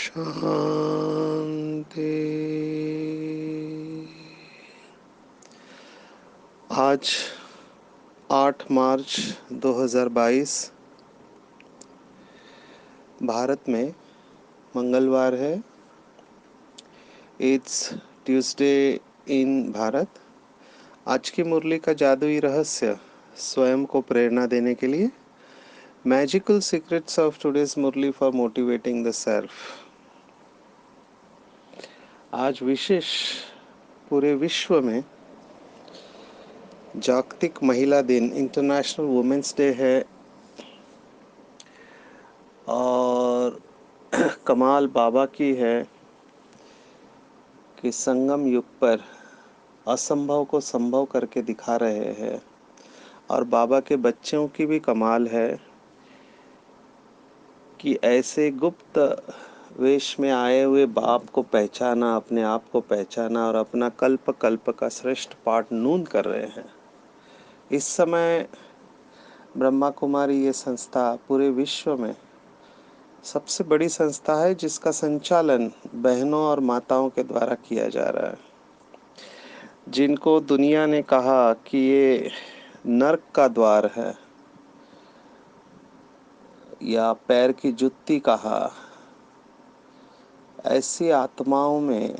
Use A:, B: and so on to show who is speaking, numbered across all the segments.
A: शांति। आज 8 मार्च 2022 भारत में मंगलवार है। इट्स ट्यूसडे इन भारत। आज की मुरली का जादुई रहस्य स्वयं को प्रेरणा देने के लिए magical secrets of today's Murli for motivating the self. आज विशेष पूरे विश्व में जागतिक महिला दिन इंटरनेशनल वुमेन्स डे है और कमाल बाबा की है कि संगम युग पर असंभव को संभव करके दिखा रहे हैं। और बाबा के बच्चों की भी कमाल है कि ऐसे गुप्त वेश में आए हुए बाप को पहचाना, अपने आप को पहचाना और अपना कल्प कल्प का श्रेष्ठ पाठ नून कर रहे हैं। इस समय ब्रह्मा कुमारी ये संस्था पूरे विश्व में सबसे बड़ी संस्था है जिसका संचालन बहनों और माताओं के द्वारा किया जा रहा है, जिनको दुनिया ने कहा कि ये नर्क का द्वार है या पैर की जुत्ती कहा। ऐसी आत्माओं में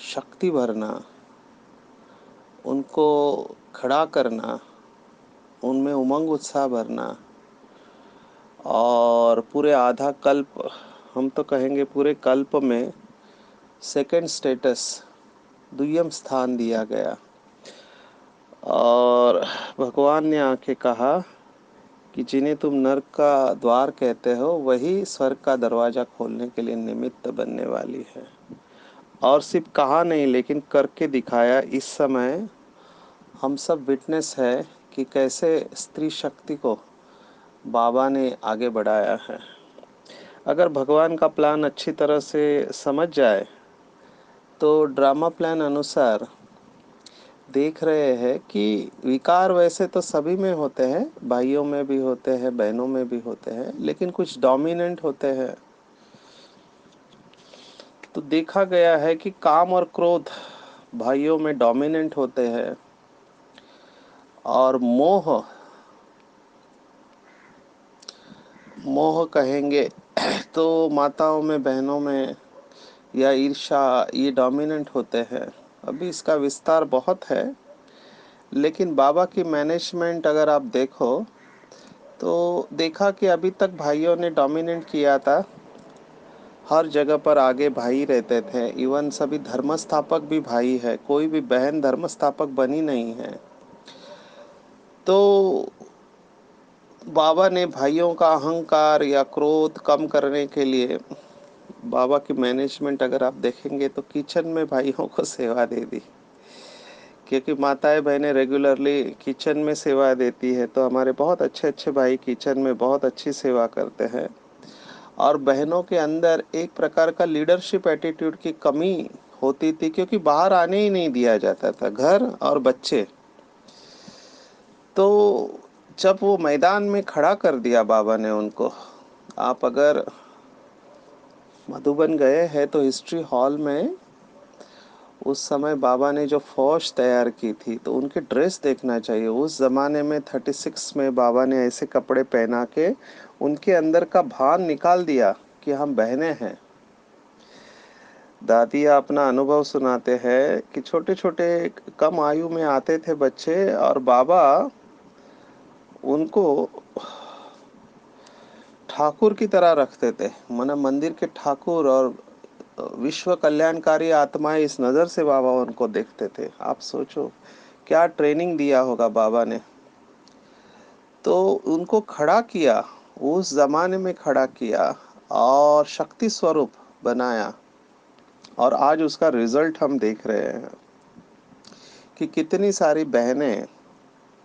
A: शक्ति भरना, उनको खड़ा करना, उनमें उमंग उत्साह भरना और पूरे आधा कल्प, हम तो कहेंगे पूरे कल्प में सेकंड स्टेटस, द्वितीय स्थान दिया गया। और भगवान ने आके कहा कि जिन्हें तुम नर्क का द्वार कहते हो वही स्वर्ग का दरवाजा खोलने के लिए निमित्त बनने वाली है। और सिर्फ कहा नहीं लेकिन करके दिखाया। इस समय हम सब विटनेस है कि कैसे स्त्री शक्ति को बाबा ने आगे बढ़ाया है। अगर भगवान का प्लान अच्छी तरह से समझ जाए तो ड्रामा प्लान अनुसार देख रहे हैं कि विकार वैसे तो सभी में होते हैं, भाइयों में भी होते हैं, बहनों में भी होते हैं, लेकिन कुछ डोमिनेंट होते हैं। तो देखा गया है कि काम और क्रोध भाइयों में डोमिनेंट होते हैं और मोह कहेंगे तो माताओं में, बहनों में या ईर्ष्या, ये डोमिनेंट होते हैं। अभी इसका विस्तार बहुत है, लेकिन बाबा की मैनेजमेंट अगर आप देखो तो देखा कि अभी तक भाइयों ने डोमिनेट किया था। हर जगह पर आगे भाई रहते थे, इवन सभी धर्मस्थापक भी भाई है, कोई भी बहन धर्मस्थापक बनी नहीं है। तो बाबा ने भाइयों का अहंकार या क्रोध कम करने के लिए बाबा की मैनेजमेंट अगर आप देखेंगे तो किचन में भाइयों को सेवा दे दी, क्योंकि माताएं बहनें रेगुलरली किचन में सेवा देती है तो हमारे बहुत अच्छे अच्छे भाई किचन में बहुत अच्छी सेवा करते हैं। और बहनों के अंदर एक प्रकार का लीडरशिप एटीट्यूड की कमी होती थी, क्योंकि बाहर आने ही नहीं दिया जाता था, घर और बच्चे। तो जब वो मैदान में खड़ा कर दिया बाबा ने उनको, आप अगर मधुबन गए हैं तो हिस्ट्री हॉल में उस समय बाबा ने जो फौज तैयार की थी तो उनके ड्रेस देखना चाहिए। उस ज़माने में 36 में बाबा ने ऐसे कपड़े पहना के उनके अंदर का भान निकाल दिया कि हम बहनें हैं। दादी अपना अनुभव सुनाते हैं कि छोटे छोटे कम आयु में आते थे बच्चे और बाबा उनको ठाकुर की तरह रखते थे, माना मंदिर के ठाकुर, और विश्व कल्याणकारी आत्माएं इस नज़र से बाबा उनको देखते थे। आप सोचो क्या ट्रेनिंग दिया होगा बाबा ने। तो उनको खड़ा किया, उस जमाने में खड़ा किया और शक्ति स्वरूप बनाया। और आज उसका रिजल्ट हम देख रहे हैं कि कितनी सारी बहनें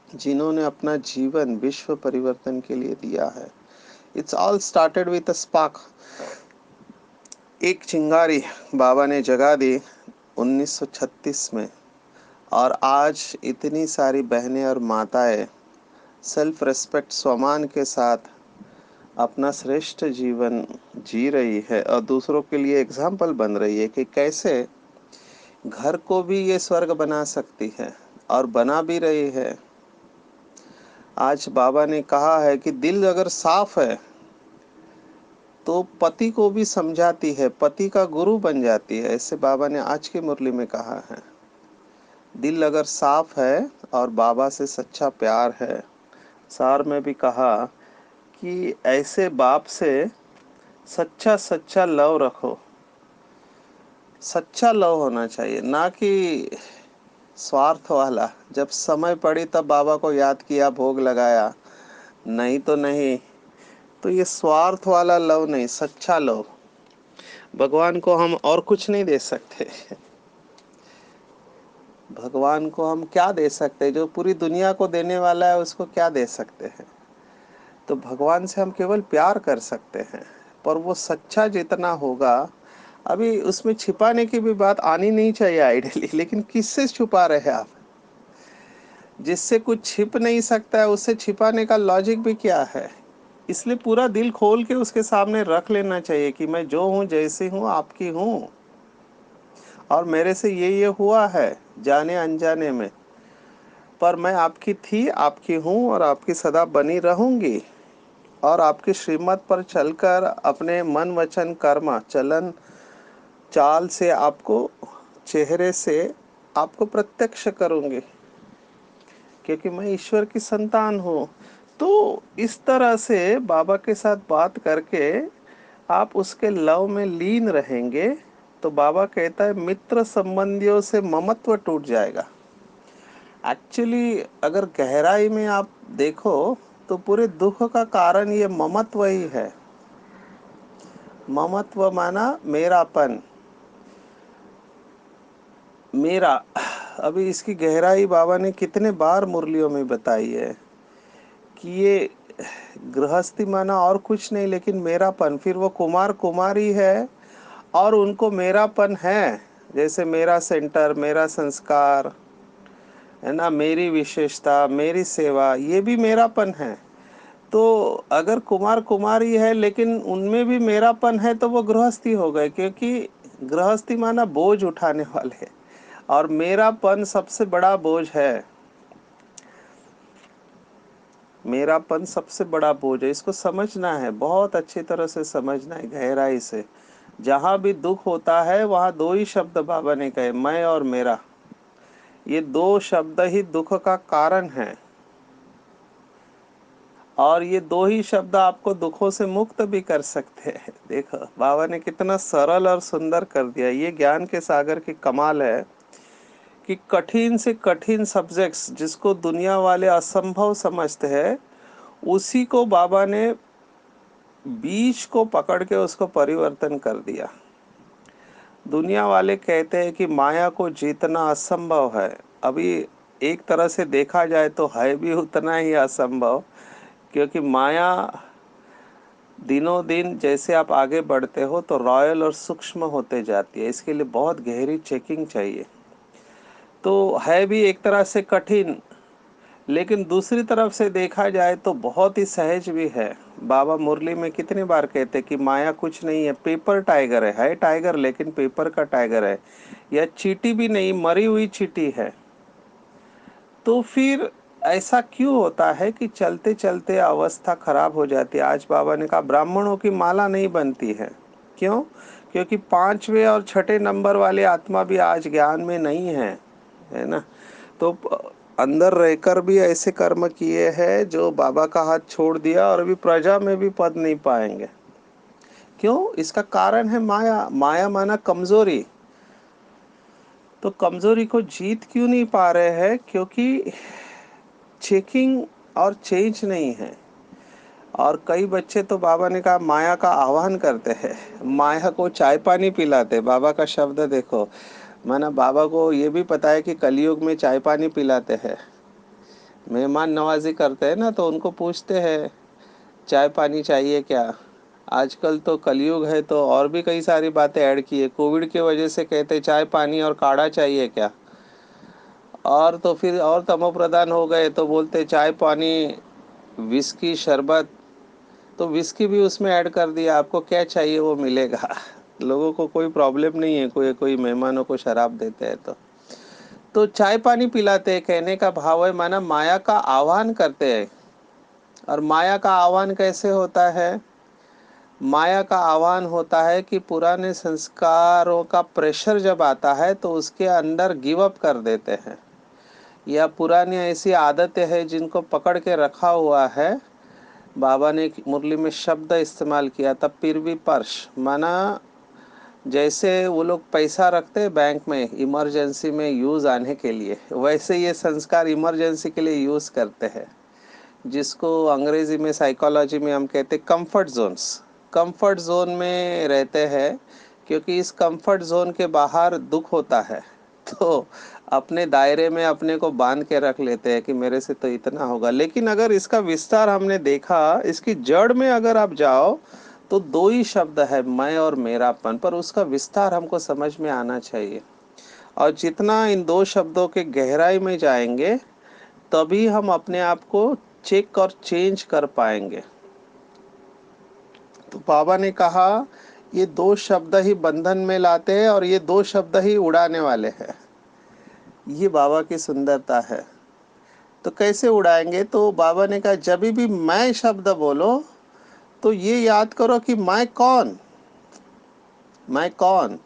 A: जिन्होंने अपना जीवन विश्व परिवर्तन के लिए दिया है। It's all started with a spark. एक चिंगारी बाबा ने जगा दी 1936 में, और आज इतनी सारी बहनें और माताएं सेल्फ रेस्पेक्ट, स्वमान के साथ अपना श्रेष्ठ जीवन जी रही है और दूसरों के लिए एग्जाम्पल बन रही है कि कैसे घर को भी ये स्वर्ग बना सकती है, और बना भी रही है। आज बाबा ने कहा है कि दिल अगर साफ है तो पति को भी समझाती है, पति का गुरु बन जाती है। ऐसे बाबा ने आज की मुरली में कहा है। दिल अगर साफ है और बाबा से सच्चा प्यार है। सार में भी कहा कि ऐसे बाप से सच्चा सच्चा लव रखो। सच्चा लव होना चाहिए, ना कि स्वार्थ वाला। जब समय पड़ी तब बाबा को याद किया, भोग लगाया, नहीं तो नहीं। तो ये स्वार्थ वाला लव नहीं, सच्चा लव। भगवान को हम और कुछ नहीं दे सकते। भगवान को हम क्या दे सकते हैं? जो पूरी दुनिया को देने वाला है उसको क्या दे सकते हैं? तो भगवान से हम केवल प्यार कर सकते हैं, पर वो सच्चा जितना होगा। अभी उसमें छिपाने की भी बात आनी नहीं चाहिए आइडियली, लेकिन किससे छुपा रहे हैं आप? जिससे कुछ छिप नहीं सकता है उससे छिपाने का लॉजिक भी क्या है? इसलिए पूरा दिल खोल के उसके सामने रख लेना चाहिए कि मैं जो हूँ, जैसी हूँ, आपकी हूँ, और मेरे से ये हुआ है जाने अनजाने में, पर मैं आपकी थी, आपकी हूँ और आपकी सदा बनी रहूंगी। और आपकी श्रीमत पर चलकर अपने मन वचन कर्म चलन चाल से आपको, चेहरे से आपको प्रत्यक्ष करूंगी, क्योंकि मैं ईश्वर की संतान हूँ। तो इस तरह से बाबा के साथ बात करके आप उसके लव में लीन रहेंगे। तो बाबा कहता है मित्र संबंधियों से ममत्व टूट जाएगा। एक्चुअली अगर गहराई में आप देखो तो पूरे दुख का कारण ये ममत्व ही है। ममत्व माना मेरापन, मेरा। अभी इसकी गहराई बाबा ने कितने बार मुरलियों में बताई है कि ये गृहस्थी माना और कुछ नहीं लेकिन मेरापन। फिर वो कुमार कुमारी है और उनको मेरापन है, जैसे मेरा सेंटर, मेरा संस्कार है ना, मेरी विशेषता, मेरी सेवा, ये भी मेरापन है। तो अगर कुमार कुमारी है लेकिन उनमें भी मेरापन है तो वो गृहस्थी हो गए, क्योंकि गृहस्थी माना बोझ उठाने वाले, और मेरापन सबसे बड़ा बोझ है। मेरापन सबसे बड़ा बोझ है। इसको समझना है, बहुत अच्छी तरह से समझना है, गहराई से। जहां भी दुख होता है वहां दो ही शब्द बाबा ने कहे, मैं और मेरा। ये दो शब्द ही दुख का कारण है, और ये दो ही शब्द आपको दुखों से मुक्त भी कर सकते हैं। देखो बाबा ने कितना सरल और सुंदर कर दिया। ये ज्ञान के सागर की कमाल है कि कठिन से कठिन सब्जेक्ट्स जिसको दुनिया वाले असंभव समझते हैं, उसी को बाबा ने बीज को पकड़ के उसको परिवर्तन कर दिया। दुनिया वाले कहते हैं कि माया को जीतना असंभव है। अभी एक तरह से देखा जाए तो है भी उतना ही असंभव, क्योंकि माया दिनों दिन जैसे आप आगे बढ़ते हो तो रॉयल और सूक्ष्म होते जाती है। इसके लिए बहुत गहरी चेकिंग चाहिए। तो है भी एक तरह से कठिन, लेकिन दूसरी तरफ से देखा जाए तो बहुत ही सहज भी है। बाबा मुरली में कितनी बार कहते कि माया कुछ नहीं है, पेपर टाइगर है टाइगर लेकिन पेपर का टाइगर है। यह चींटी भी नहीं, मरी हुई चींटी है। तो फिर ऐसा क्यों होता है कि चलते चलते अवस्था खराब हो जाती है? आज बाबा ने कहा ब्राह्मणों की माला नहीं बनती है। क्यों? क्योंकि पांचवे और छठे नंबर वाले आत्मा भी आज ज्ञान में नहीं है ना। तो अंदर रहकर भी ऐसे कर्म किए हैं जो बाबा का हाथ छोड़ दिया, और अभी प्रजा में भी पद नहीं पाएंगे। क्यों? इसका कारण है माया। माया माना कमजोरी। तो कमजोरी को जीत क्यों नहीं पा रहे हैं? क्योंकि चेकिंग और चेंज नहीं है। और कई बच्चे तो बाबा ने कहा माया का आह्वान करते हैं, माया को चाय पानी पिलाते। बाबा का शब्द देखो, माना बाबा को ये भी पता है कि कलयुग में चाय पानी पिलाते हैं। मेहमान नवाजी करते हैं ना, तो उनको पूछते हैं चाय पानी चाहिए क्या। आजकल तो कलयुग है तो और भी कई सारी बातें ऐड की है। कोविड की वजह से कहते चाय पानी और काढ़ा चाहिए क्या। और तो फिर और तमो प्रधान हो गए तो बोलते चाय पानी, विस्की, शरबत, तो विस्की भी उसमें ऐड कर दिया, आपको क्या चाहिए वो मिलेगा। लोगों को कोई प्रॉब्लम नहीं है, कोई कोई मेहमानों को शराब देते हैं तो चाय पानी पिलाते हैं, कहने का भाव है माना माया का आह्वान करते हैं। और माया का आह्वान कैसे होता है? माया का आह्वान होता है कि पुराने संस्कारों का प्रेशर जब आता है तो उसके अंदर गिव अप कर देते हैं, या पुरानी ऐसी आदतें हैं जिनको पकड़ के रखा हुआ है। बाबा ने मुरली में शब्द इस्तेमाल किया था, फिर भी पर्श, माना जैसे वो लोग पैसा रखते हैं बैंक में इमरजेंसी में यूज़ आने के लिए, वैसे ये संस्कार इमरजेंसी के लिए यूज़ करते हैं, जिसको अंग्रेजी में साइकोलॉजी में हम कहते हैं कंफर्ट जोन्स। कंफर्ट जोन में रहते हैं, क्योंकि इस कंफर्ट जोन के बाहर दुख होता है, तो अपने दायरे में अपने को बांध के रख लेते हैं कि मेरे से तो इतना होगा। लेकिन अगर इसका विस्तार हमने देखा, इसकी जड़ में अगर आप जाओ तो दो ही शब्द है, मैं और मेरापन, पर उसका विस्तार हमको समझ में आना चाहिए। और जितना इन दो शब्दों के गहराई में जाएंगे तभी हम अपने आप को चेक और चेंज कर पाएंगे। तो बाबा ने कहा ये दो शब्द ही बंधन में लाते हैं और ये दो शब्द ही उड़ाने वाले हैं। ये बाबा की सुंदरता है। तो कैसे उड़ाएंगे? तो बाबा ने कहा जब भी मैं शब्द बोलो तो ये याद करो कि मैं कौन, मैं कौन।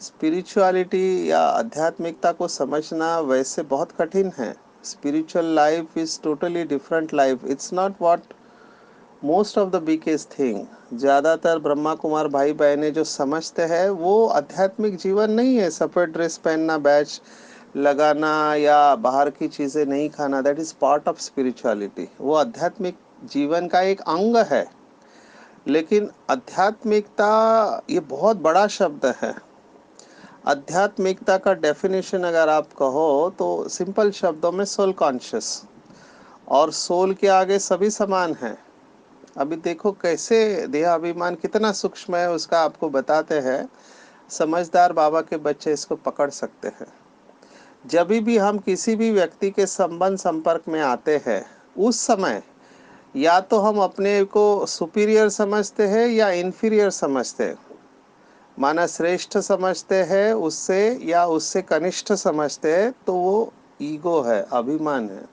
A: स्पिरिचुअलिटी या आध्यात्मिकता को समझना वैसे बहुत कठिन है। Spiritual life is totally different life, it's not what most of the biggest thing. ज़्यादातर ब्रह्मा कुमार भाई बहनें जो समझते हैं वो आध्यात्मिक जीवन नहीं है सफ़ेद ड्रेस पहनना, बैच लगाना या बाहर की चीज़ें नहीं खाना। That is part of spirituality, वो आध्यात्मिक जीवन का एक अंग है। लेकिन आध्यात्मिकता ये बहुत बड़ा शब्द है। आध्यात्मिकता का डेफिनेशन अगर आप कहो तो सिंपल शब्दों में सोल कॉन्शियस, और सोल के आगे सभी समान हैं। अभी देखो कैसे देहाभिमान कितना सूक्ष्म है, उसका आपको बताते हैं। समझदार बाबा के बच्चे इसको पकड़ सकते हैं। जब भी हम किसी भी व्यक्ति के संबंध संपर्क में आते हैं, उस समय या तो हम अपने को सुपीरियर समझते हैं या इन्फीरियर समझते हैं, माना श्रेष्ठ समझते हैं उससे या उससे कनिष्ठ समझते हैं, तो वो ईगो है, अभिमान है।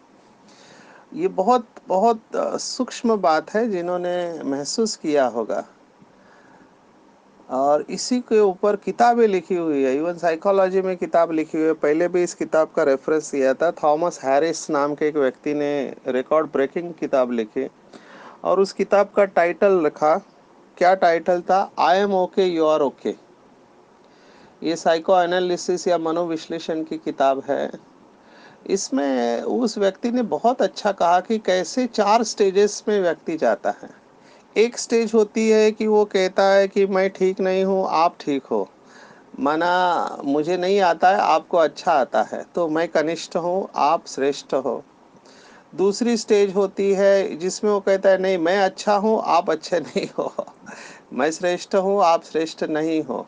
A: ये बहुत बहुत सूक्ष्म बात है, जिन्होंने महसूस किया होगा। और इसी के ऊपर किताबें लिखी हुई है, इवन साइकोलॉजी में किताब लिखी हुई है। पहले भी इस किताब का रेफरेंस दिया था, थॉमस हैरिस नाम के एक व्यक्ति ने रिकॉर्ड ब्रेकिंग किताब लिखी, और उस किताब का टाइटल रखा, क्या टाइटल था? I am okay you are okay. ये साइको एनालिसिस या मनोविश्लेषण की किताब है। इसमें उस व्यक्ति ने बहुत अच्छा कहा कि कैसे 4 स्टेजेस में व्यक्ति जाता है। एक स्टेज होती है कि वो कहता है कि मैं ठीक नहीं हूँ, आप ठीक हो, माना मुझे नहीं आता है, आपको अच्छा आता है, तो मैं कनिष्ठ हूँ, आप श्रेष्ठ हो। दूसरी स्टेज होती है जिसमें वो कहता है नहीं मैं अच्छा हूँ, आप अच्छे नहीं हो, मैं श्रेष्ठ हूँ, आप श्रेष्ठ नहीं हो।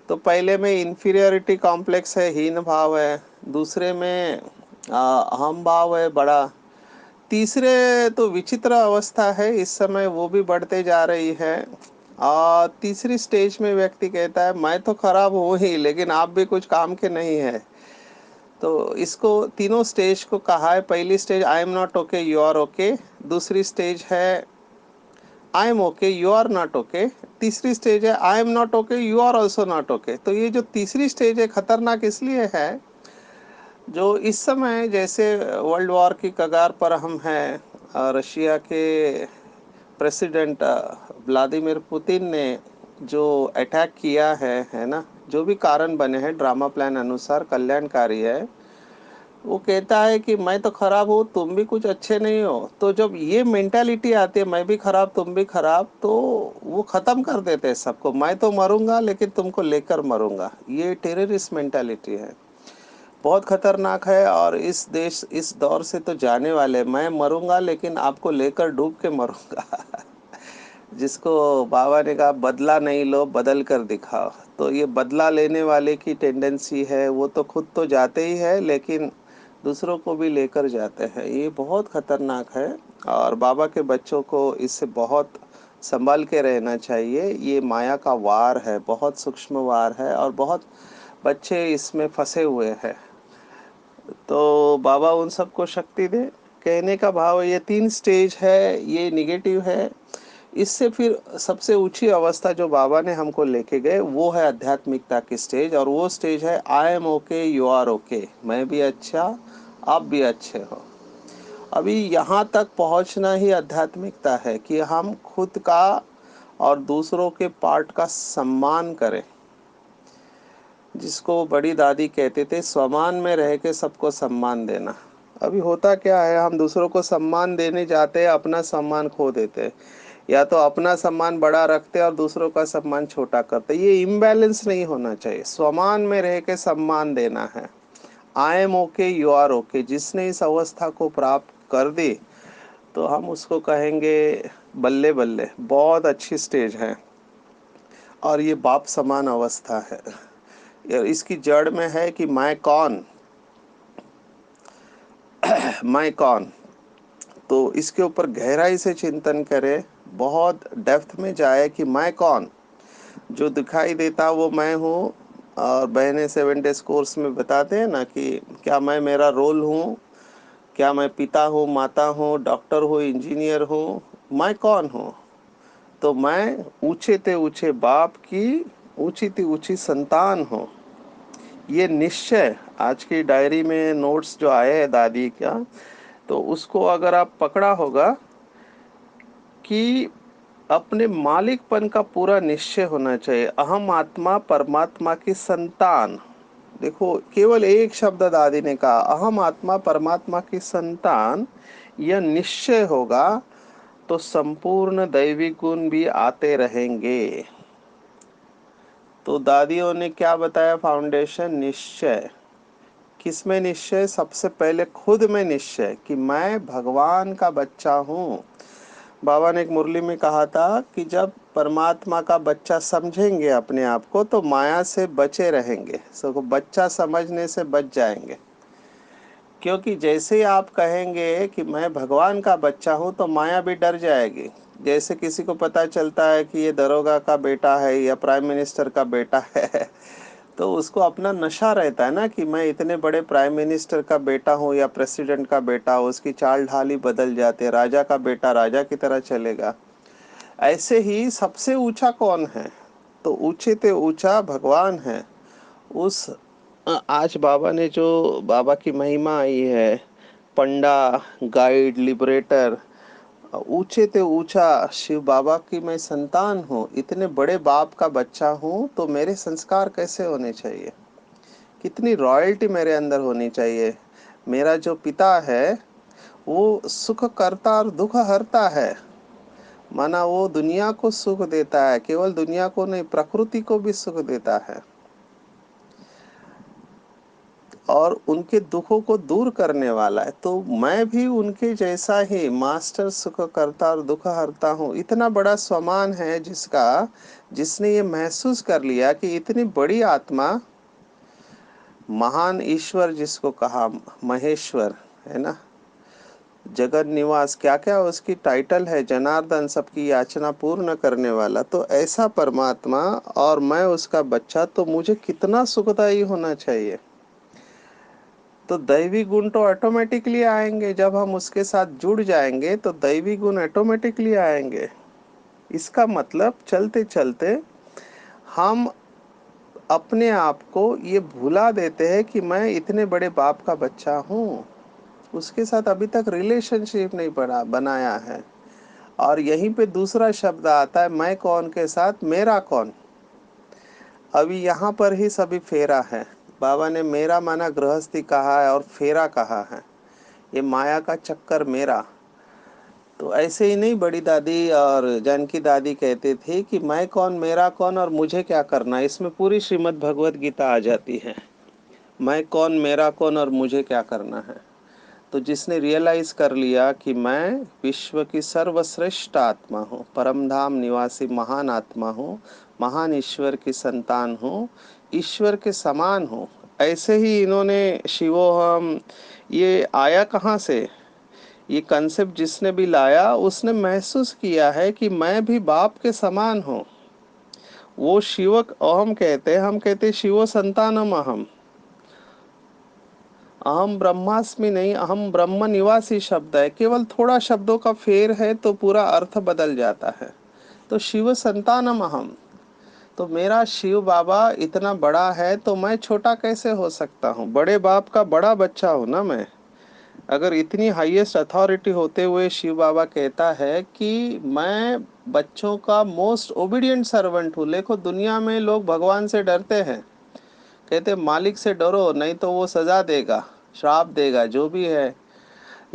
A: तो पहले में इन्फीरियरिटी कॉम्प्लेक्स है, हीन भाव है। दूसरे में अहम भाव है बड़ा। तीसरे तो विचित्र अवस्था है, इस समय वो भी बढ़ते जा रही है। और तीसरी स्टेज में व्यक्ति कहता है मैं तो खराब हूँ ही, लेकिन आप भी कुछ काम के नहीं है। तो इसको तीनों स्टेज को कहा है। पहली stage I am not okay you are okay, दूसरी स्टेज है I am okay you are not okay, तीसरी स्टेज है I am not okay you are also not okay. तो ये जो तीसरी स्टेज है खतरनाक इसलिए है, जो इस समय जैसे वर्ल्ड वॉर की कगार पर हम हैं, रशिया के प्रेसिडेंट व्लादिमीर पुतिन ने जो अटैक किया है ना, जो भी कारण बने हैं ड्रामा प्लान अनुसार कल्याणकारी है। वो कहता है कि मैं तो खराब हूँ, तुम भी कुछ अच्छे नहीं हो। तो जब ये मेंटालिटी आती है मैं भी खराब तुम भी खराब, तो वो ख़त्म कर देते हैं सबको। मैं तो मरूंगा लेकिन तुमको लेकर मरूंगा, ये टेररिस्ट मेंटालिटी है, बहुत खतरनाक है। और इस देश इस दौर से तो जाने वाले, मैं मरूंगा लेकिन आपको लेकर डूब के मरूंगा। जिसको बाबा ने कहा बदला नहीं लो बदल कर दिखाओ। तो ये बदला लेने वाले की टेंडेंसी है, वो तो खुद तो जाते ही है लेकिन दूसरों को भी लेकर जाते हैं, ये बहुत खतरनाक है। और बाबा के बच्चों को इससे बहुत संभल के रहना चाहिए। ये माया का वार है, बहुत सूक्ष्म वार है और बहुत बच्चे इसमें फंसे हुए हैं। तो बाबा उन सबको शक्ति दे। कहने का भाव ये 3 स्टेज है, ये निगेटिव है। इससे फिर सबसे ऊंची अवस्था जो बाबा ने हमको लेके गए वो है आध्यात्मिकता की स्टेज, और वो स्टेज है I am okay you are okay, मैं भी अच्छा आप भी अच्छे हो। अभी यहाँ तक पहुँचना ही आध्यात्मिकता है कि हम खुद का और दूसरों के पार्ट का सम्मान करें। जिसको बड़ी दादी कहते थे, स्वमान में रह के सबको सम्मान देना। अभी होता क्या है, हम दूसरों को सम्मान देने जाते हैं, अपना सम्मान खो देते हैं, या तो अपना सम्मान बड़ा रखते हैं और दूसरों का सम्मान छोटा करते हैं। ये इम्बैलेंस नहीं होना चाहिए। स्वमान में रह के सम्मान देना है। I am okay you are okay. जिसने इस अवस्था को प्राप्त कर दी तो हम उसको कहेंगे बल्ले बल्ले, बहुत अच्छी स्टेज है। और ये बाप समान अवस्था है। इसकी जड़ में है कि मैं कौन, मैं कौन। तो इसके ऊपर गहराई से चिंतन करे, बहुत डेप्थ में जाए कि मैं कौन। जो दिखाई देता वो मैं हूँ। और बहने 7 डेज कोर्स में बताते हैं ना कि क्या मैं मेरा रोल हूँ, क्या मैं पिता हूँ, माता हूँ, डॉक्टर हूँ, इंजीनियर हूँ, मैं कौन हूँ। तो मैं ऊंचे ते ऊंचे बाप की ऊंची ती ऊंची संतान हूँ। ये निश्चय आज की डायरी में नोट्स जो आए हैं दादी का, तो उसको अगर आप पकड़ा होगा कि अपने मालिकपन का पूरा निश्चय होना चाहिए। अहम आत्मा परमात्मा की संतान। देखो, केवल एक शब्द दादी ने कहा, अहम आत्मा परमात्मा की संतान। यह निश्चय होगा तो संपूर्ण दैवी गुण भी आते रहेंगे। तो दादियों ने क्या बताया, फाउंडेशन निश्चय। किसमें निश्चय? सबसे पहले खुद में निश्चय कि मैं भगवान का बच्चा हूँ। बाबा ने एक मुरली में कहा था कि जब परमात्मा का बच्चा समझेंगे अपने आप को तो माया से बचे रहेंगे, सबको बच्चा समझने से बच जाएंगे। क्योंकि जैसे ही आप कहेंगे कि मैं भगवान का बच्चा हूँ तो माया भी डर जाएगी। जैसे किसी को पता चलता है कि ये दरोगा का बेटा है या प्राइम मिनिस्टर का बेटा है तो उसको अपना नशा रहता है ना कि मैं इतने बड़े प्राइम मिनिस्टर का बेटा हूँ या प्रेसिडेंट का बेटा हूँ। उसकी चाल ढाल ही बदल जाते, राजा का बेटा राजा की तरह चलेगा। ऐसे ही सबसे ऊंचा कौन है? तो ऊंचे ते ऊंचा भगवान है। उस आज बाबा ने जो बाबा की महिमा आई है, पंडा, गाइड, लिबरेटर, ऊंचे ते ऊंचा शिव बाबा की मैं संतान हूँ, इतने बड़े बाप का बच्चा हूँ, तो मेरे संस्कार कैसे होने चाहिए, कितनी रॉयल्टी मेरे अंदर होनी चाहिए। मेरा जो पिता है वो सुख करता और दुख हरता है। माना वो दुनिया को सुख देता है, केवल दुनिया को नहीं, प्रकृति को भी सुख देता है और उनके दुखों को दूर करने वाला है। तो मैं भी उनके जैसा ही मास्टर सुख करता और दुख हरता हूँ। इतना बड़ा स्वमान है जिसका, जिसने ये महसूस कर लिया कि इतनी बड़ी आत्मा, महान ईश्वर जिसको कहा, महेश्वर है ना, जगत निवास, क्या क्या उसकी टाइटल है, जनार्दन, सबकी याचना पूर्ण करने वाला। तो ऐसा परमात्मा और मैं उसका बच्चा, तो मुझे कितना सुखदायी होना चाहिए। तो दैवी गुण तो ऑटोमेटिकली आएंगे, जब हम उसके साथ जुड़ जाएंगे तो दैवी गुण ऑटोमेटिकली आएंगे। इसका मतलब चलते चलते हम अपने आप को ये भुला देते हैं कि मैं इतने बड़े बाप का बच्चा हूँ। उसके साथ अभी तक रिलेशनशिप नहीं बनाया है। और यहीं पे दूसरा शब्द आता है मैं कौन के साथ, मेरा कौन। अभी यहाँ पर ही सभी फेरा है। बाबा ने मेरा माना गृहस्थी कहा है और फेरा कहा है, ये माया का चक्कर मेरा। तो ऐसे ही नहीं, बड़ी दादी और जानकी दादी कहते थे कि मैं कौन, मेरा कौन और मुझे क्या करना। इसमें पूरी श्रीमद् भगवत गीता आ जाती है। मैं कौन, मेरा कौन और मुझे क्या करना है। तो जिसने रियलाइज कर लिया कि मैं विश्व की सर्वश्रेष्ठ आत्मा हूँ, परम धाम निवासी महान आत्मा हूँ, महान ईश्वर की संतान हूँ, ईश्वर के समान हूँ। ऐसे ही इन्होंने शिवोहम, ये आया कहाँ से? ये कंसेप्ट जिसने भी लाया उसने महसूस किया है कि मैं भी बाप के समान हूँ। वो शिवक अहम कहते हैं, हम कहते शिवो संतानम अहम। अहम ब्रह्मास्मि नहीं, अहम ब्रह्म निवासी शब्द है, केवल थोड़ा शब्दों का फेर है तो पूरा अर्थ बदल जाता है। तो शिव संतानम अहम, तो मेरा शिव बाबा इतना बड़ा है तो मैं छोटा कैसे हो सकता हूँ? बड़े बाप का बड़ा बच्चा हूँ ना मैं। अगर इतनी हाईएस्ट अथॉरिटी होते हुए शिव बाबा कहता है कि मैं बच्चों का मोस्ट ओबीडियंट सर्वेंट हूँ। देखो दुनिया में लोग भगवान से डरते हैं, कहते मालिक से डरो नहीं तो वो सजा देगा, श्राप देगा, जो भी है।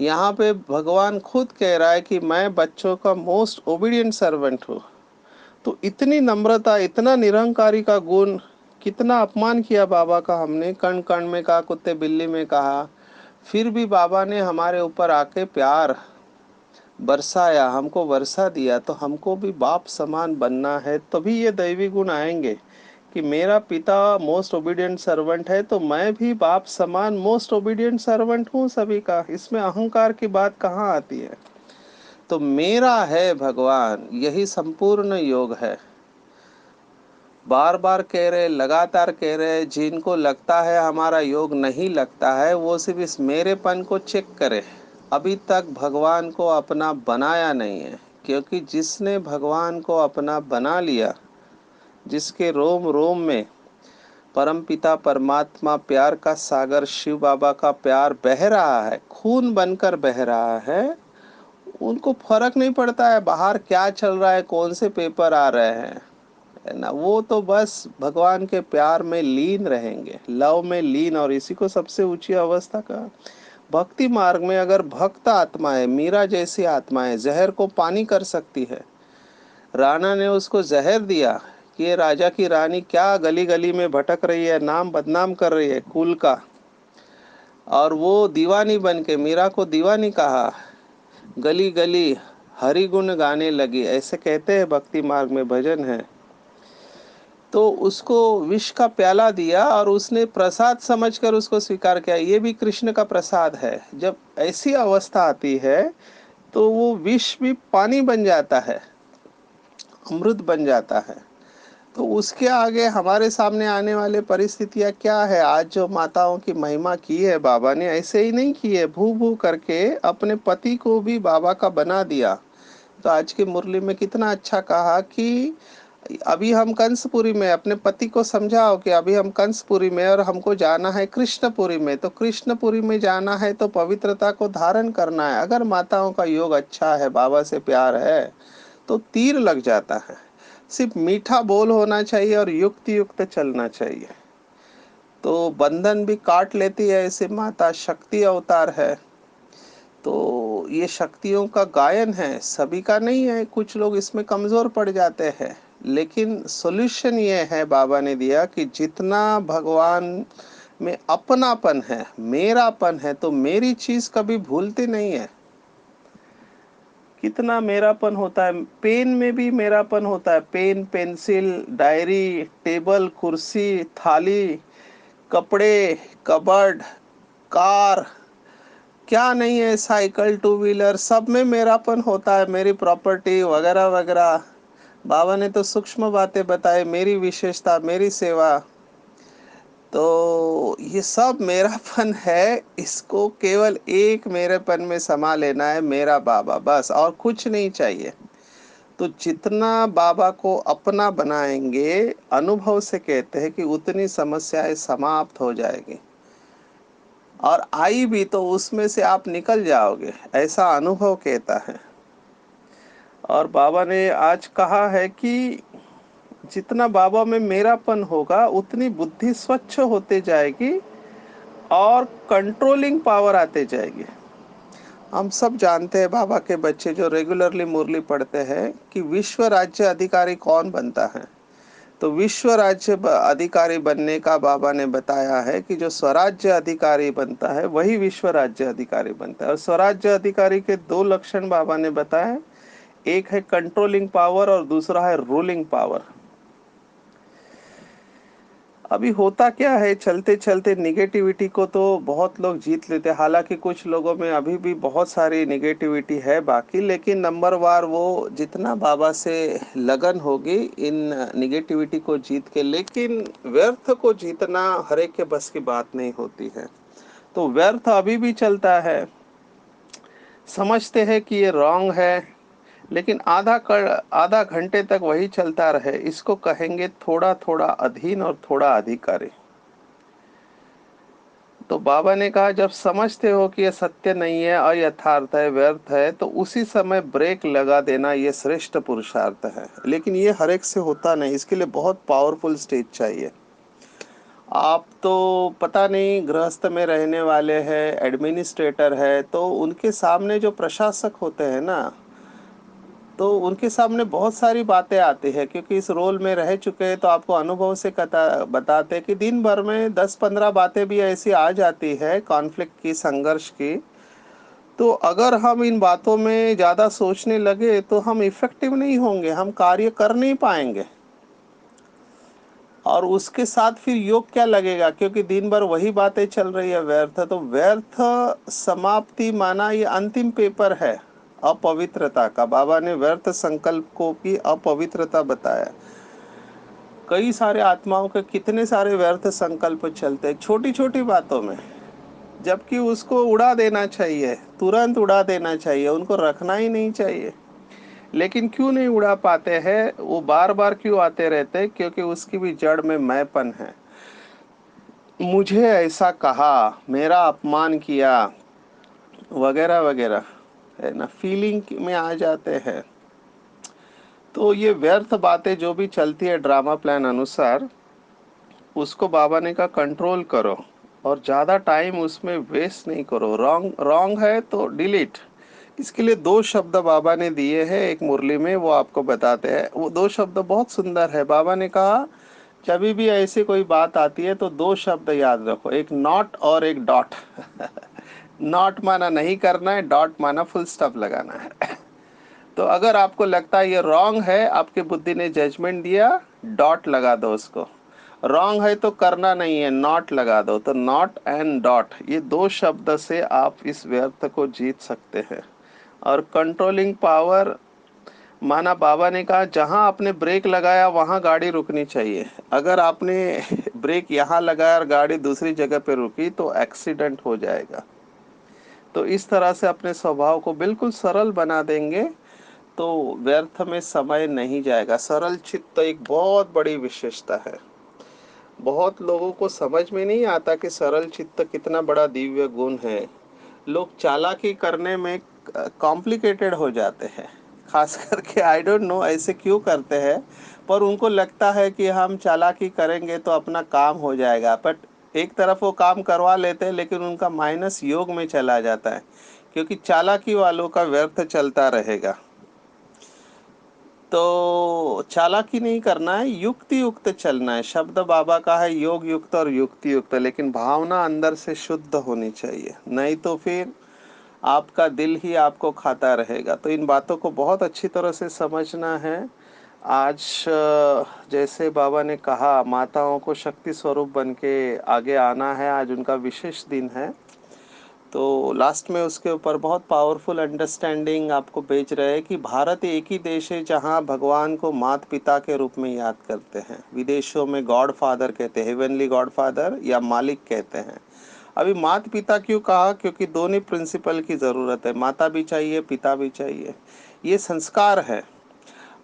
A: यहाँ पे भगवान खुद कह रहा है कि मैं बच्चों का मोस्ट ओबीडियंट सर्वेंट हूँ। तो इतनी नम्रता, इतना निरंकारी का गुण, कितना अपमान किया बाबा का हमने, कण कण में कहा, कुत्ते बिल्ली में कहा, फिर भी बाबा ने हमारे ऊपर आके प्यार बरसाया, हमको वर्षा दिया। तो हमको भी बाप समान बनना है, तभी ये दैवी गुण आएंगे कि मेरा पिता मोस्ट ओबीडियंट सर्वेंट है तो मैं भी बाप समान मोस्ट ओबीडियंट सर्वेंट हूँ सभी का। इसमें अहंकार की बात कहाँ आती है? तो मेरा है भगवान, यही संपूर्ण योग है। बार बार कह रहे, लगातार कह रहे, जिनको लगता है हमारा योग नहीं लगता है वो सिर्फ इस मेरेपन को चेक करे। अभी तक भगवान को अपना बनाया नहीं है, क्योंकि जिसने भगवान को अपना बना लिया, जिसके रोम रोम में परमपिता परमात्मा प्यार का सागर शिव बाबा का प्यार बह रहा है, खून बनकर बह रहा है, उनको फर्क नहीं पड़ता है बाहर क्या चल रहा है, कौन से पेपर आ रहे हैं, है ना। वो तो बस भगवान के प्यार में लीन रहेंगे, लव में लीन। और इसी को सबसे ऊंची अवस्था का भक्ति मार्ग में अगर भक्त आत्माएं, मीरा जैसी आत्माएं जहर को पानी कर सकती है। राणा ने उसको जहर दिया कि ये राजा की रानी क्या गली गली में भटक रही है, नाम बदनाम कर रही है कुल का, और वो दीवानी बन के, मीरा को दीवानी कहा, गली गली हरि गुण गाने लगी, ऐसे कहते हैं भक्ति मार्ग में भजन है। तो उसको विष का प्याला दिया और उसने प्रसाद समझकर उसको स्वीकार किया, ये भी कृष्ण का प्रसाद है। जब ऐसी अवस्था आती है तो वो विष भी पानी बन जाता है, अमृत बन जाता है। तो उसके आगे हमारे सामने आने वाले परिस्थितियां क्या है? आज जो माताओं की महिमा की है बाबा ने, ऐसे ही नहीं की है, भू भू करके अपने पति को भी बाबा का बना दिया। तो आज की मुरली में कितना अच्छा कहा कि अभी हम कंसपुरी में, अपने पति को समझाओ कि अभी हम कंसपुरी में और हमको जाना है कृष्णपुरी में। तो कृष्णपुरी में जाना है तो पवित्रता को धारण करना है। अगर माताओं का योग अच्छा है, बाबा से प्यार है, तो तीर लग जाता है। सिर्फ मीठा बोल होना चाहिए और युक्त युक्त चलना चाहिए, तो बंधन भी काट लेती है। ऐसे माता शक्ति अवतार है। तो ये शक्तियों का गायन है, सभी का नहीं है, कुछ लोग इसमें कमजोर पड़ जाते हैं। लेकिन सॉल्यूशन ये है बाबा ने दिया कि जितना भगवान में अपनापन है, मेरापन है, तो मेरी चीज कभी भूलती नहीं है। कितना मेरापन होता है, पेन में भी मेरापन होता है। पेन, पेंसिल, डायरी, टेबल, कुर्सी, थाली, कपड़े, कबर्ड, कार, क्या नहीं है, साइकिल, टू व्हीलर, सब में मेरापन होता है, मेरी प्रॉपर्टी वगैरह वगैरह। बाबा ने तो सूक्ष्म बातें बताई, मेरी विशेषता, मेरी सेवा। तो ये सब मेरापन है, इसको केवल एक मेरेपन में समा लेना है, मेरा बाबा, बस, और कुछ नहीं चाहिए। तो जितना बाबा को अपना बनाएंगे, अनुभव से कहते हैं कि उतनी समस्याएं समाप्त हो जाएगी, और आई भी तो उसमें से आप निकल जाओगे, ऐसा अनुभव कहता है। और बाबा ने आज कहा है कि जितना बाबा में मेरापन होगा उतनी बुद्धि स्वच्छ होते जाएगी और कंट्रोलिंग पावर आते जाएगी। हम सब जानते हैं, बाबा के बच्चे जो रेगुलरली मुरली पढ़ते हैं, कि विश्व राज्य अधिकारी कौन बनता है। तो विश्व राज्य अधिकारी बनने का बाबा ने बताया है कि जो स्वराज्य अधिकारी बनता है वही विश्व राज्य अधिकारी बनता है। और स्वराज्य अधिकारी के दो लक्षण बाबा ने बताए, एक है कंट्रोलिंग पावर और दूसरा है रूलिंग पावर। अभी होता क्या है, चलते चलते निगेटिविटी को तो बहुत लोग जीत लेते हैं। हालांकि कुछ लोगों में अभी भी बहुत सारी निगेटिविटी है बाकी, लेकिन नंबर वार वो जितना बाबा से लगन होगी इन निगेटिविटी को जीत के, लेकिन व्यर्थ को जीतना हर एक के बस की बात नहीं होती है। तो व्यर्थ अभी भी चलता है, समझते हैं कि ये रॉन्ग है, लेकिन आधा घंटे तक वही चलता रहे, इसको कहेंगे थोड़ा थोड़ा अधीन और थोड़ा अधिकारी। तो बाबा ने कहा जब समझते हो कि यह सत्य नहीं है, अयथार्थ है, व्यर्थ है, तो उसी समय ब्रेक लगा देना ये श्रेष्ठ पुरुषार्थ है। लेकिन ये हर एक से होता नहीं, इसके लिए बहुत पावरफुल स्टेज चाहिए। आप तो पता नहीं गृहस्थ में रहने वाले हैं, एडमिनिस्ट्रेटर है, तो उनके सामने जो प्रशासक होते हैं ना, तो उनके सामने बहुत सारी बातें आती है, क्योंकि इस रोल में रह चुके हैं, तो आपको अनुभव से बताते हैं कि दिन भर में 10-15 बातें भी ऐसी आ जाती है कॉन्फ्लिक्ट की, संघर्ष की। तो अगर हम इन बातों में ज़्यादा सोचने लगे तो हम इफेक्टिव नहीं होंगे, हम कार्य कर नहीं पाएंगे। और उसके साथ फिर योग क्या लगेगा, क्योंकि दिन भर वही बातें चल रही है व्यर्थ। तो व्यर्थ समाप्ति माना ये अंतिम पेपर है अपवित्रता का। बाबा ने व्यर्थ संकल्प को की अपवित्रता बताया। कई सारे आत्माओं के कितने सारे व्यर्थ संकल्प चलते हैं छोटी छोटी बातों में, जबकि उसको उड़ा देना चाहिए, तुरंत उड़ा देना चाहिए, उनको रखना ही नहीं चाहिए। लेकिन क्यों नहीं उड़ा पाते हैं, वो बार बार क्यों आते रहते हैं? क्योंकि उसकी भी जड़ में मैंपन है। मुझे ऐसा कहा, मेरा अपमान किया, वगैरह वगैरह, है ना, फीलिंग में आ जाते हैं। तो ये व्यर्थ बातें जो भी चलती है ड्रामा प्लान अनुसार, उसको बाबा ने कहा कंट्रोल करो और ज़्यादा टाइम उसमें वेस्ट नहीं करो। रॉन्ग रॉन्ग है तो डिलीट। इसके लिए 2 शब्द बाबा ने दिए हैं एक मुरली में, वो आपको बताते हैं। वो 2 शब्द बहुत सुंदर है। बाबा ने कहा जब भी ऐसी कोई बात आती है तो 2 शब्द याद रखो, एक नॉट और एक डॉट। नॉट माना नहीं करना है, डॉट माना फुल स्टॉप लगाना है। तो अगर आपको लगता है ये रॉन्ग है, आपकी बुद्धि ने जजमेंट दिया, डॉट लगा दो उसको। रॉन्ग है तो करना नहीं है, नॉट लगा दो। तो नॉट एंड डॉट, ये 2 शब्द से आप इस व्यर्थ को जीत सकते हैं। और कंट्रोलिंग पावर माना बाबा ने कहा जहां आपने ब्रेक लगाया वहां गाड़ी रुकनी चाहिए। अगर आपने ब्रेक यहाँ लगाया और गाड़ी दूसरी जगह पे रुकी तो एक्सीडेंट हो जाएगा। तो इस तरह से अपने स्वभाव को बिल्कुल सरल बना देंगे तो व्यर्थ में समय नहीं जाएगा। सरल चित्त एक बहुत बड़ी विशेषता है। बहुत लोगों को समझ में नहीं आता कि सरल चित्त कितना बड़ा दिव्य गुण है। लोग चालाकी करने में कॉम्प्लिकेटेड हो जाते हैं, खास करके आई डोंट नो ऐसे क्यों करते हैं, पर उनको लगता है कि हम चालाकी करेंगे तो अपना काम हो जाएगा। बट एक तरफ वो काम करवा लेते हैं, लेकिन उनका माइनस योग में चला जाता है, क्योंकि चालाकी वालों का व्यर्थ चलता रहेगा। तो चालाकी नहीं करना है, युक्ति युक्त चलना है। शब्द बाबा का है योग युक्त और युक्ति युक्त, लेकिन भावना अंदर से शुद्ध होनी चाहिए, नहीं तो फिर आपका दिल ही आपको खाता रहेगा। तो इन बातों को बहुत अच्छी तरह से समझना है। आज जैसे बाबा ने कहा माताओं को शक्ति स्वरूप बन के आगे आना है, आज उनका विशेष दिन है। तो लास्ट में उसके ऊपर बहुत पावरफुल अंडरस्टैंडिंग आपको भेज रहे हैं कि भारत एक ही देश है जहां भगवान को माता पिता के रूप में याद करते हैं। विदेशों में गॉड फादर कहते हैं, हेवनली गॉड फादर या मालिक कहते हैं। अभी माता पिता क्यों कहा? क्योंकि दोनों प्रिंसिपल की ज़रूरत है, माता भी चाहिए, पिता भी चाहिए। ये संस्कार है।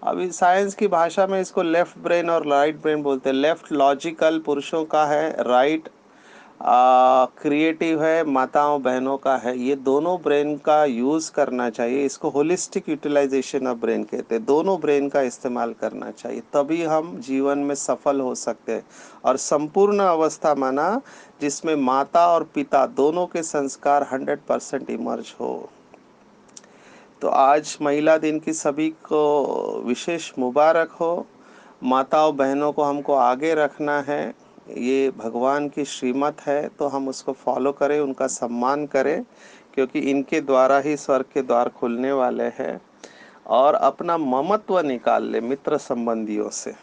A: अभी साइंस की भाषा में इसको लेफ्ट ब्रेन और राइट ब्रेन बोलते हैं। लेफ्ट लॉजिकल पुरुषों का है, राइट क्रिएटिव है, माताओं बहनों का है। ये दोनों ब्रेन का यूज़ करना चाहिए। इसको होलिस्टिक यूटिलाइजेशन ऑफ ब्रेन कहते हैं। दोनों ब्रेन का इस्तेमाल करना चाहिए, तभी हम जीवन में सफल हो सकते हैं। और संपूर्ण अवस्था माना जिसमें माता और पिता दोनों के संस्कार 100% इमर्ज हो। तो आज महिला दिन की सभी को विशेष मुबारक हो। माताओं बहनों को हमको आगे रखना है, ये भगवान की श्रीमत है, तो हम उसको फॉलो करें, उनका सम्मान करें, क्योंकि इनके द्वारा ही स्वर्ग के द्वार खुलने वाले हैं। और अपना ममत्व निकाल ले मित्र संबंधियों से।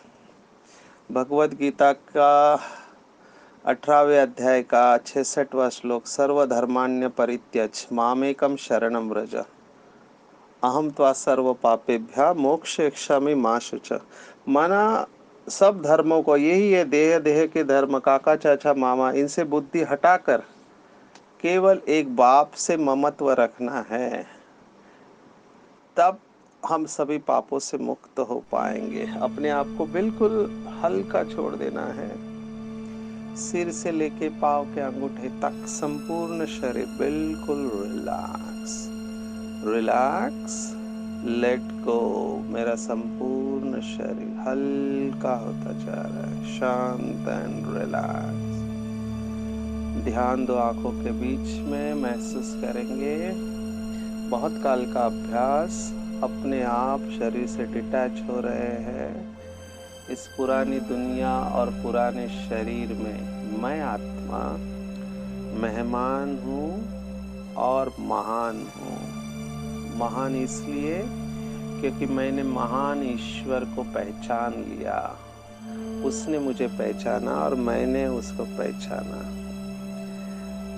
A: भगवत गीता का 18वें अध्याय का 66वां श्लोक, सर्वधर्मान्य परित्यज मामेकम शरणम व्रज अहम त्वा सर्व पापेभ्य मोक्षयिष्यामि मा शुच। माना सब धर्मों को, यही है देह देह के धर्म, काका चाचा मामा, इनसे बुद्धि हटाकर केवल एक बाप से ममत्व रखना है, तब हम सभी पापों से मुक्त हो पाएंगे। अपने आप को बिल्कुल हल्का छोड़ देना है, सिर से लेके पांव के अंगूठे तक संपूर्ण शरीर बिल्कुल रिलैक्स रिलैक्स, लेट गो। मेरा संपूर्ण शरीर हल्का होता जा रहा है, शांत एंड रिलैक्स। ध्यान दो आंखों के बीच में, महसूस करेंगे बहुत काल का अभ्यास, अपने आप शरीर से डिटैच हो रहे हैं इस पुरानी दुनिया और पुराने शरीर में। मैं आत्मा मेहमान हूँ और महान हूँ। महान इसलिए क्योंकि मैंने महान ईश्वर को पहचान लिया, उसने मुझे पहचाना और मैंने उसको पहचाना।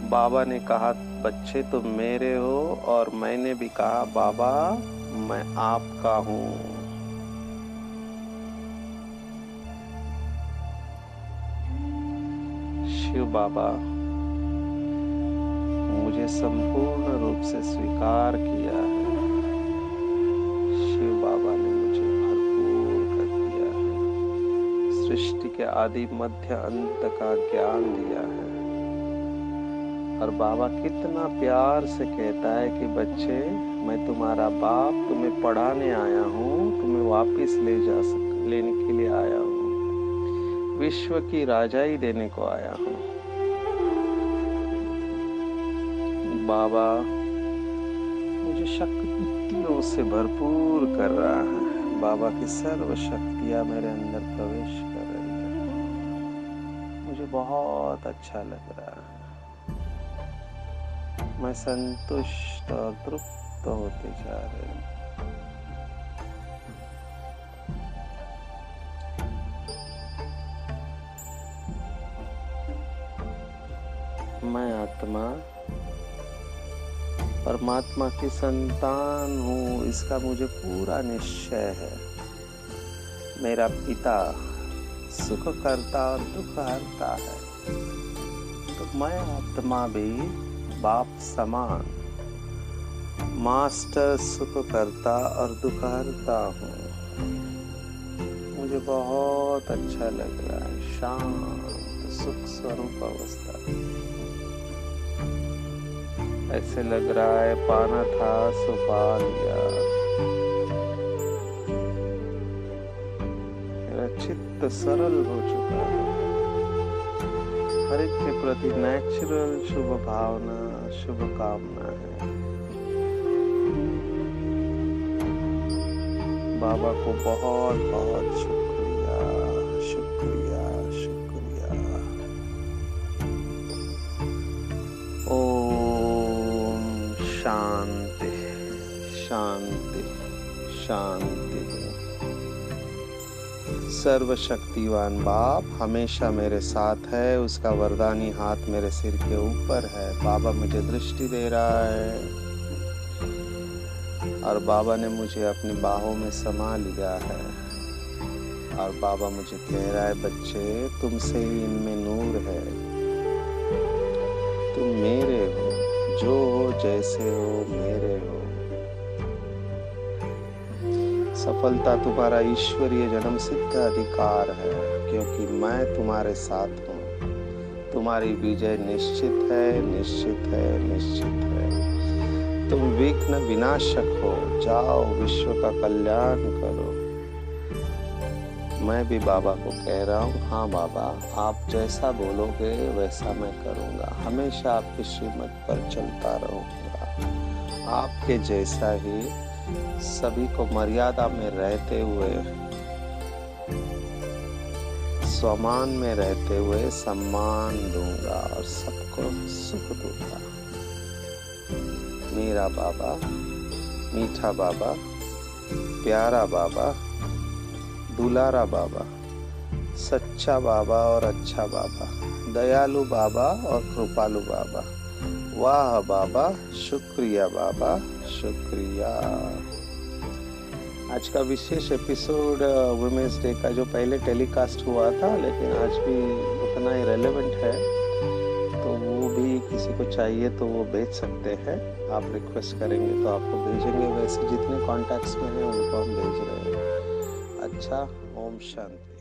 A: बाबा ने कहा बच्चे तुम मेरे हो, और मैंने भी कहा बाबा मैं आपका हूँ। शिव बाबा मुझे संपूर्ण रूप से स्वीकार किया है। शिव बाबा ने मुझे भरपूर कर दिया है, सृष्टि के आदि मध्य अंत का ज्ञान दिया है। और बाबा कितना प्यार से कहता है कि बच्चे मैं तुम्हारा बाप, तुम्हें पढ़ाने आया हूँ, तुम्हें वापस लेने के लिए आया हूँ, विश्व की राजाई देने को आया हूँ। बाबा मुझे शक्तियों से भरपूर कर रहा है। बाबा की सर्व शक्तियाँ मेरे अंदर प्रवेश कर रही है। मुझे बहुत अच्छा लग रहा है। मैं संतुष्ट और तृप्त होते जा रहे हूँ। मैं आत्मा परमात्मा की संतान हूँ, इसका मुझे पूरा निश्चय है। मेरा पिता सुख करता और दुख हरता है, तो मैं आत्मा भी बाप समान मास्टर सुख करता और दुख हरता हूँ। मुझे बहुत अच्छा लग रहा है, शांत सुख स्वरूप अवस्था। ऐसे लग रहा है पाना था सो पा लिया। मेरा चित्त सरल हो चुका है। हर एक के प्रति नेचुरल शुभ भावना, शुभ कामना है। बाबा को बहुत बहुत शुक्रिया, शुक्रिया, शुक्रिया। ओम शांति, शांति, शांति। सर्वशक्तिवान बाप हमेशा मेरे साथ है, उसका वरदानी हाथ मेरे सिर के ऊपर है। बाबा मुझे दृष्टि दे रहा है और बाबा ने मुझे अपनी बाहों में समा लिया है। और बाबा मुझे कह रहा है बच्चे तुमसे ही इनमें नूर है, तुम मेरे हो, जो हो जैसे हो मेरे हो। सफलता तुम्हारा ईश्वरीय जन्म सिद्ध अधिकार है, क्योंकि मैं तुम्हारे साथ हूँ। तुम्हारी विजय निश्चित है, निश्चित है, निश्चित है। तुम विघ्न विनाशक हो, जाओ विश्व का कल्याण करो। मैं भी बाबा को कह रहा हूँ, हाँ बाबा आप जैसा बोलोगे वैसा मैं करूँगा। हमेशा आपकी श्रीमत पर चलता रहूँगा, आपके जैसा ही सभी को मर्यादा में रहते हुए, स्वमान में रहते हुए सम्मान दूंगा और सबको सुख दूंगा। मेरा बाबा, मीठा बाबा, प्यारा बाबा, दुलारा बाबा, सच्चा बाबा और अच्छा बाबा, दयालु बाबा और कृपालु बाबा। वाह बाबा, शुक्रिया बाबा, शुक्रिया। आज का विशेष एपिसोड वुमेन्स डे का जो पहले टेलीकास्ट हुआ था, लेकिन आज भी उतना ही रेलेवेंट है, तो वो भी किसी को चाहिए तो वो भेज सकते हैं। आप रिक्वेस्ट करेंगे तो आपको भेजेंगे, वैसे जितने कॉन्टैक्ट्स में हैं उनको हम भेज रहे हैं। अच्छा, ओम शांति।